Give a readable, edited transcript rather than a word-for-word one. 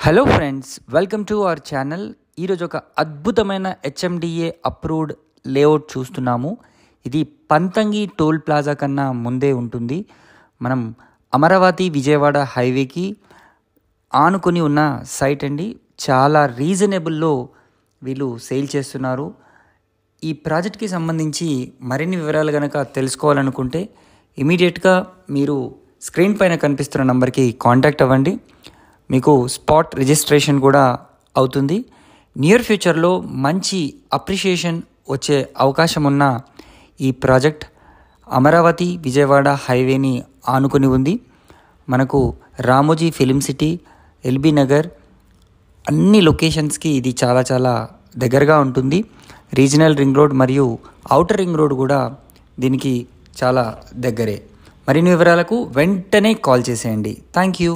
Hello friends, welcome to our channel. ఈరోజు ఒక అద్భుతమైన హెచ్ఎండిఏ అప్రూవ్డ్ లేఅవుట్ చూస్తున్నాము. ఇది పంతంగి టోల్ ప్లాజా కన్నా ముందే ఉంటుంది. మనం అమరావతి విజయవాడ హైవేకి ఆనుకొని ఉన్న సైట్ అండి. చాలా రీజనబుల్లో వీళ్ళు సేల్ చేస్తున్నారు. ఈ ప్రాజెక్ట్కి సంబంధించి మరిన్ని వివరాలు కనుక తెలుసుకోవాలనుకుంటే ఇమీడియట్గా మీరు స్క్రీన్ పైన కనిపిస్తున్న నంబర్కి కాంటాక్ట్ అవ్వండి. మీకు స్పాట్ రిజిస్ట్రేషన్ కూడా అవుతుంది. నియర్ ఫ్యూచర్లో మంచి అప్రిషియేషన్ వచ్చే అవకాశం ఉన్న ఈ ప్రాజెక్ట్ అమరావతి విజయవాడ హైవేని ఆనుకొని ఉంది. మనకు Ramoji film city, LB Nagar అన్ని లొకేషన్స్కి ఇది చాలా దగ్గరగా ఉంటుంది. రీజనల్ రింగ్ రోడ్ మరియు ఔటర్ రింగ్ రోడ్ కూడా దీనికి చాలా దగ్గరే. మరిన్ని వివరాలకు వెంటనే కాల్ చేసేయండి. Thank you.